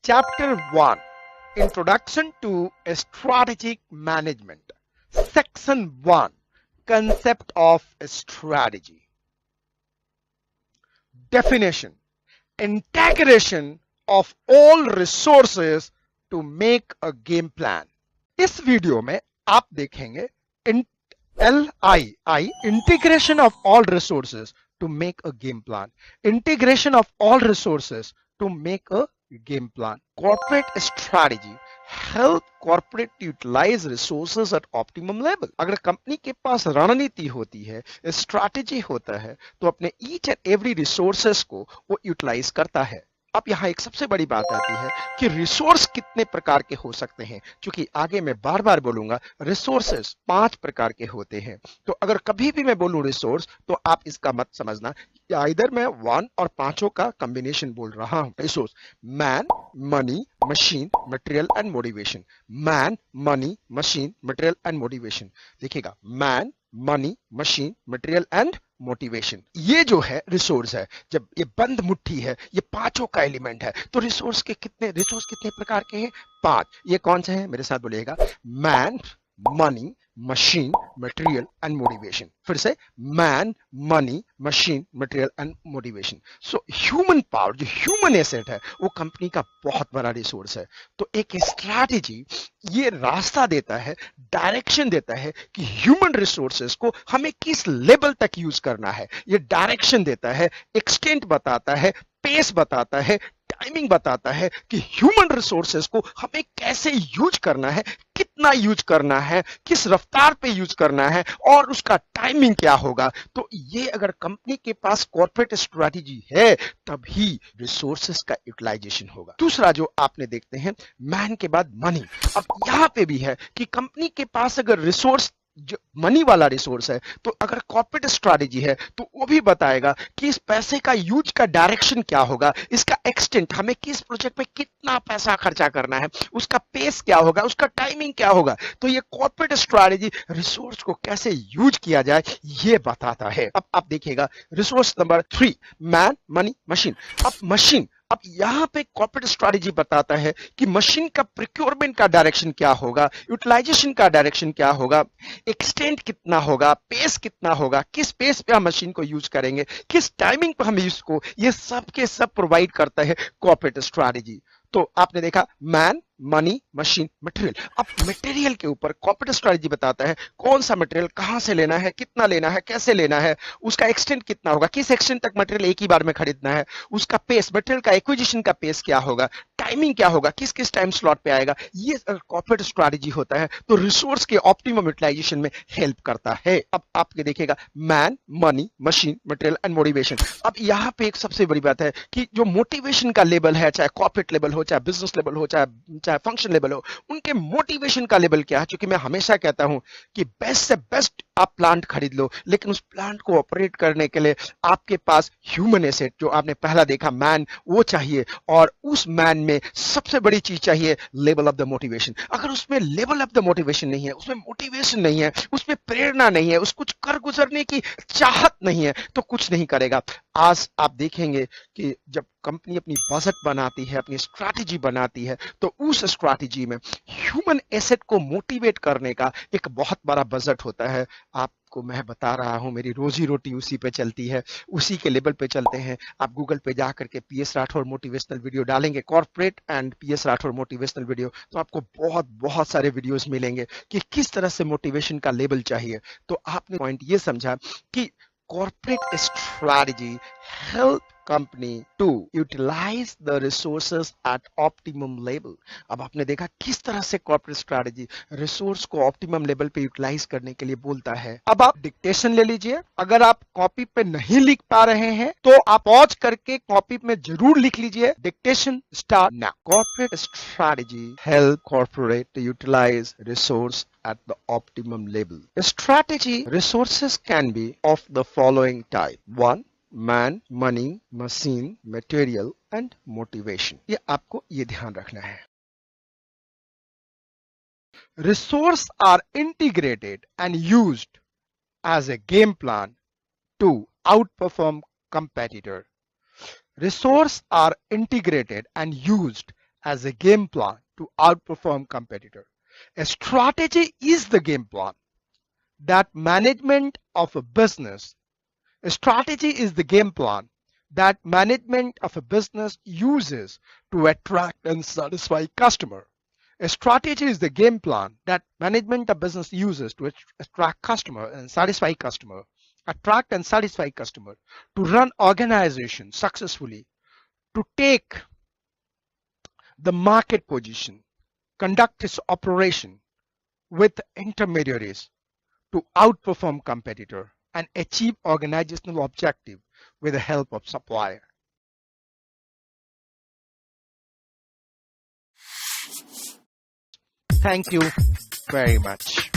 Chapter 1, Introduction to Strategic Management. Section 1, Concept of Strategy. Definition: integration of all resources to make a game plan. इस video में आप देखेंगे LII, integration of all resources to make a game plan. Integration of all resources to make a game plan. Corporate strategy help corporate utilize resources at optimum level. अगर company के पास रणनीति होती है, strategy होता है, तो अपने ईच एंड एवरी रिसोर्सेस को वो यूटिलाइज करता है. अब यहाँ एक सबसे बड़ी बात आती है कि रिसोर्स कितने प्रकार के हो सकते हैं. क्योंकि आगे मैं बार बार बोलूंगा रिसोर्सेस 5 प्रकार के होते हैं. तो अगर कभी भी मैं बोलूं रिसोर्स, तो आप इसका मत समझना इधर मैं 1 और 5 का कॉम्बिनेशन बोल रहा हूं. Resource: man, money, machine, material and motivation. Man, money, machine, material and motivation. देखिएगा, man, money, machine, material and motivation. ये जो है रिसोर्स है. जब ये बंद मुट्ठी है, ये 5 का एलिमेंट है, तो रिसोर्स कितने प्रकार के हैं? 5. ये कौन से हैं? मेरे साथ बोलिएगा: man, money, machine, material and motivation. फिर से: man, money, machine, material and motivation. So human power, जो ह्यूमन एसेट है, वो कंपनी का बहुत बड़ा रिसोर्स है. तो एक स्ट्रैटेजी ये रास्ता देता है, डायरेक्शन देता है कि ह्यूमन रिसोर्सेस को हमें किस लेवल तक यूज करना है. ये डायरेक्शन देता है, एक्सटेंट बताता है, पेस बताता है, टाइमिंग बताता है कि ह्यूमन रिसोर्सेस को हमें कैसे यूज करना है, कितना यूज करना है, किस रफ्तार पे यूज करना है और उसका टाइमिंग क्या होगा. तो ये अगर कंपनी के पास कॉर्पोरेट स्ट्रैटेजी है, तभी रिसोर्सेस का यूटिलाइजेशन होगा. दूसरा जो आपने देखते हैं, मैन के बाद मनी. अब यहां पे भी है कि कंपनी के पास अगर रिसोर्स जो मनी वाला रिसोर्स है, तो अगर कॉर्पोरेट स्ट्रैटेजी है, तो वो भी बताएगा कि इस पैसे का यूज का डायरेक्शन क्या होगा, इसका एक्सटेंट, हमें किस प्रोजेक्ट में कितना पैसा खर्चा करना है, उसका पेस क्या होगा, उसका टाइमिंग क्या होगा. तो ये कॉर्पोरेट स्ट्रैटेजी रिसोर्स को कैसे यूज किया जाए, ये बताता है. अब आप देखिएगा resource number 3, man, money, machine. अब मशीन, अब यहां पे कॉर्पोरेट स्ट्रैटेजी बताता है कि मशीन का प्रोक्योरमेंट का डायरेक्शन क्या होगा, यूटिलाइजेशन का डायरेक्शन क्या होगा, एक्सटेंट कितना होगा, पेस कितना होगा, किस पेस पे हम मशीन को यूज करेंगे, किस टाइमिंग पे हम इसको, ये सब के सब प्रोवाइड करता है कॉर्पोरेट स्ट्रैटेजी. तो आपने देखा मैन, मनी, मशीन, मटेरियल. अब मटेरियल के ऊपर कॉर्पोरेट स्ट्रैटेजी बताता है कौन सा मटेरियल कहां से लेना है, कितना लेना है, कैसे लेना है, उसका एक्सटेंट कितना होगा, किस एक्सटेंट तक मटेरियल एक ही बार में खरीदना है, उसका पेस, मटेरियल का एक्विजिशन का पेस क्या होगा, टाइमिंग क्या होगा, किस किस टाइम स्लॉट पे आएगा. ये कॉर्पोरेट स्ट्रैटेजी होता है तो रिसोर्स के ऑप्टिमम यूटिलाइजेशन में हेल्प करता है. अब आपके देखिएगा man, money, machine, material and motivation. अब यहां पे एक सबसे बड़ी बात है कि जो मोटिवेशन का लेवल है, चाहे कॉर्पोरेट लेवल हो, चाहे बिजनेस लेवल हो, चाहे फंक्शन लेवल हो, उनके मोटिवेशन का लेवल क्या है. क्योंकि मैं हमेशा कहता हूं कि बेस्ट से बेस्ट आप प्लांट खरीद लो, लेकिन उस प्लांट को ऑपरेट करने के लिए आपके पास ह्यूमन एसेट, जो आपने पहला देखा मैन, वो चाहिए. और उस मैन में सबसे बड़ी चीज चाहिए लेवल ऑफ द मोटिवेशन. अगर उसमें लेवल ऑफ द मोटिवेशन नहीं है, उसमें मोटिवेशन नहीं है, उसमें प्रेरणा नहीं है, उस कुछ कर गुजरने की चाहत नहीं है, तो कुछ नहीं करेगा. आज आप देखेंगे कि जब कंपनी अपनी बजट बनाती है, अपनी स्ट्रैटेजी बनाती है, तो उस स्ट्रैटेजी में ह्यूमन एसेट को मोटिवेट करने का एक बहुत बड़ा बजट होता है. आपको मैं बता रहा हूं, मेरी रोजी रोटी उसी पे चलती है, उसी के लेवल पे चलते हैं. आप गूगल पे जा करके PS राठौर मोटिवेशनल वीडियो डालेंगे, corporate and PS Rathore motivational video, तो आपको बहुत सारे वीडियोस मिलेंगे कि किस तरह से मोटिवेशन का लेवल चाहिए. तो आपने पॉइंट ये समझा कि corporate strategy help company to utilize the resources at optimum level. अब आपने देखा किस तरह से corporate strategy रिसोर्स को ऑप्टिमम लेवल पे यूटिलाइज करने के लिए बोलता है. अब आप डिक्टेशन ले लीजिए. अगर आप कॉपी पे नहीं लिख पा रहे हैं, तो आप पॉज करके कॉपी में जरूर लिख लीजिए. Dictation start now. Corporate strategy help corporate to utilize resource at the optimum level. Strategy resources can be of the following type. 1. Man, money, machine, material and motivation. ये आपको ये ध्यान रखना है. Resources are integrated and used as a game plan to outperform competitor. Resources are integrated and used as a game plan to outperform competitor. A strategy is the game plan that management of a business. A strategy is the game plan that management of a business uses to attract and satisfy customer. A strategy is the game plan that management of business uses to attract customer and satisfy customer, attract and satisfy customer, to run organization successfully, to take the market position, conduct its operation with intermediaries to outperform competitor and achieve organizational objective with the help of supplier. Thank you very much.